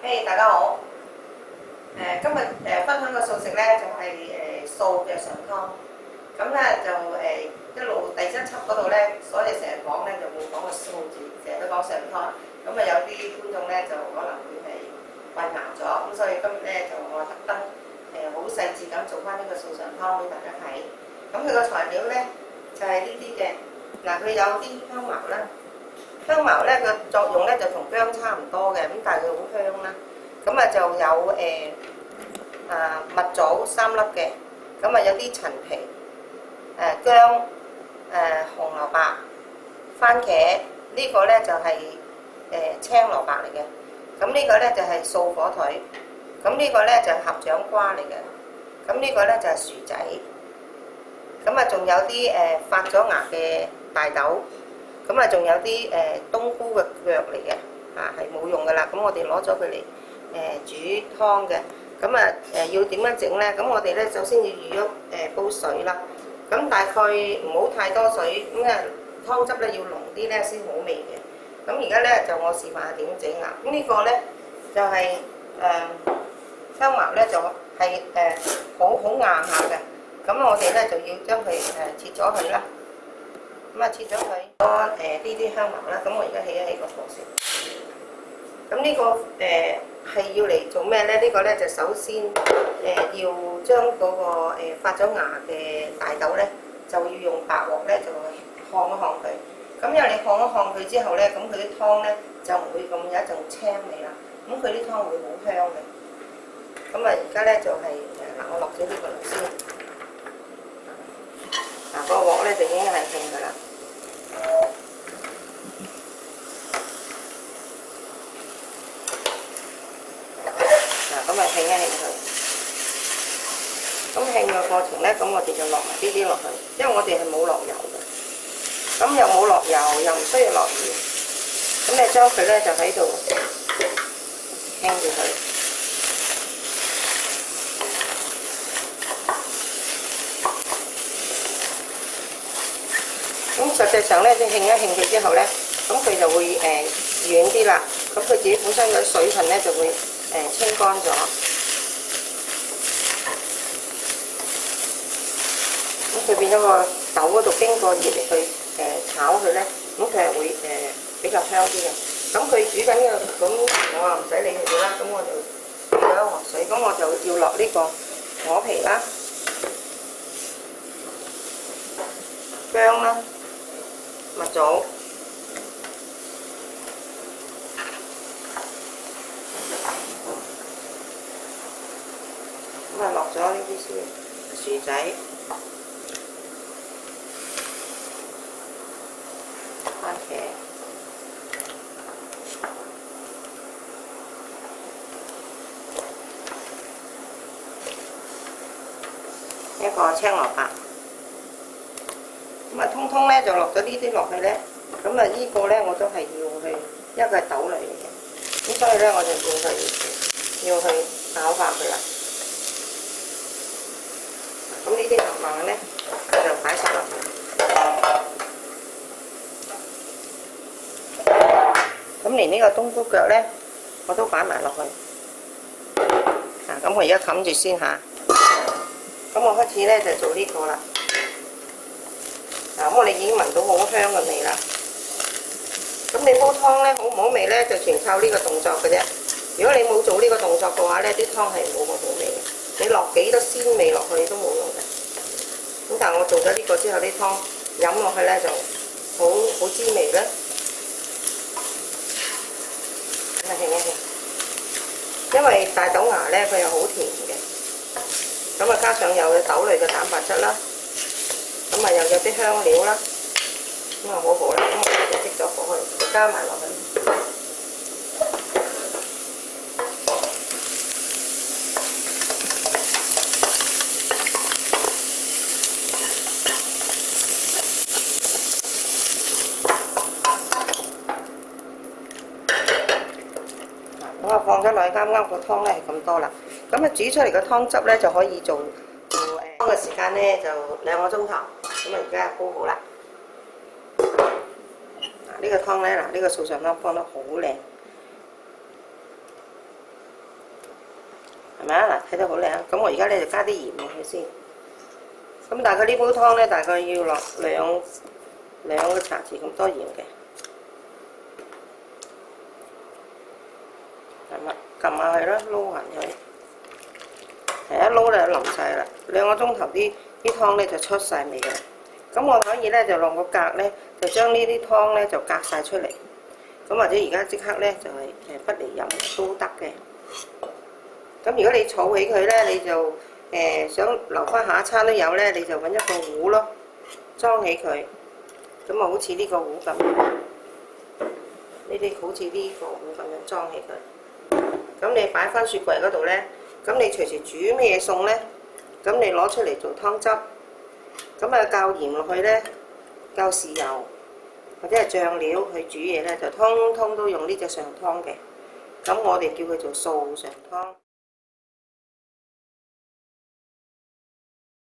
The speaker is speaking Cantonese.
嘿，大家好。今日分享嘅素食咧就係素嘅上湯。咁咧就一路第一輯嗰度咧，所以成日講咧就冇講個素字，成日都講上湯。咁啊有啲觀眾咧就可能會係混淆咗，咁所以今日咧就我特登好細緻咁做翻呢個素上湯俾大家睇。咁佢個材料咧就係呢啲嘅。嗱，佢有啲香茅啦。香茅咧個作用咧就同薑差唔多嘅，咁但係佢好香啦。咁啊就有蜜棗3粒嘅，咁啊有啲陳皮、薑、紅蘿蔔、番茄，呢個咧就係青蘿蔔嚟嘅。咁呢個咧就係素火腿，咁呢個咧就係合掌瓜嚟嘅。咁呢個咧就係薯仔。咁啊仲有啲發咗芽嘅大豆。咁啊，仲有啲冬菇嘅腳嚟嘅，係冇用噶啦。咁我哋攞咗佢嚟煮湯嘅。咁啊要點樣整咧？咁我哋咧首先要預咗煲水啦。咁大概唔好太多水，咁啊湯汁咧要濃啲咧先好味嘅。咁而家咧就我示範下點整啦。咁呢個咧就係香茅咧就係好硬下嘅。咁我哋咧就要將佢切咗佢啦。咁啊切咗佢多呢啲香茅啦，咁我而家起一起個火先。咁呢個係要嚟做咩咧？呢個咧就首先要將嗰個發咗芽嘅大豆咧，就要用白鑊咧就烘一烘佢。咁因為你烘一烘佢之後咧，咁佢啲湯咧就唔會咁有一陣青味啦。咁佢啲湯會好香嘅。咁啊而家咧就係我落咗呢個嚟先。個鑊咧就已經係興㗎啦。咁啊興一興佢。咁興嘅過程咧，咁我哋就落埋呢啲落去，因為我哋係冇落油嘅。咁又冇落油，又唔需要落鹽。咁你將佢咧就喺度興住佢。咁實際上咧，你興一興佢之後咧，咁佢就會軟啲啦。咁佢自己本身嗰啲水分咧就會清乾咗。咁佢變咗個豆嗰度經過熱力去炒佢咧，咁佢係會比較香啲嘅。咁佢煮緊嘅，咁我啊唔使理佢啦。咁我就熱咗一鑊水，咁我就要落呢個果皮啦、薑啦。蜜棗，咁啊落咗呢啲先，薯仔、番茄，一個青蘿蔔。咁啊，通通咧就落咗呢啲落去咧，咁啊呢個咧我都係要去，因為佢係豆類嚟嘅，咁所以咧我就要去攪化佢啦。咁呢啲冚唪唥咧就擺晒落去，咁連呢個冬菇腳咧我都擺埋落去。咁我而家冚住先嚇。咁我開始咧就做呢個啦。咁我哋已經聞到好香嘅味啦。咁你煲湯咧好唔好味咧，就全靠呢個動作嘅啫。如果你冇做呢個動作嘅話咧，啲湯係冇咁好味嘅。你落幾多鮮味落去都冇用嘅。咁但係我做咗呢個之後，啲湯飲落去咧就好滋味啦。咁啊興一興，因為大豆芽咧佢又好甜嘅，咁啊加上有豆類嘅蛋白質啦。咁啊又有啲香料啦，咁啊好好啦，咁我就熄咗火去，就加埋落去。咁啊放咗落去，啱啱個湯咧係咁多啦。咁啊煮出嚟嘅湯汁咧就可以做湯嘅時間咧就2個鐘頭。咁啊而家煲好啦。呢個湯咧，呢個素上湯放得好靚。咪啊？嗱，睇得好靚。咁我而家咧就加啲鹽落去先。咁大概呢煲湯咧，大概要落兩個茶匙咁多鹽嘅。係咪？撳下佢啦，撈勻佢。係一撈咧就淋晒啦。2個鐘頭啲湯咧就出晒味㗎啦。咁我可以咧就用個格咧，就將呢啲湯咧就隔晒出嚟。咁或者而家即刻咧就係不離飲都得嘅。咁如果你儲起佢咧，你就想留翻下一餐都有咧，你就揾一個壺咯，裝起佢。咁啊，好似呢個壺咁樣，呢啲好似呢個壺咁樣裝起佢。咁你擺翻雪櫃嗰度咧，咁你隨時煮咩嘢餸咧，咁你攞出嚟做湯汁。咁啊，較鹽落去咧，較豉油或者係醬料去煮嘢咧，就通通都用呢隻上湯嘅。咁我哋叫佢做素上湯。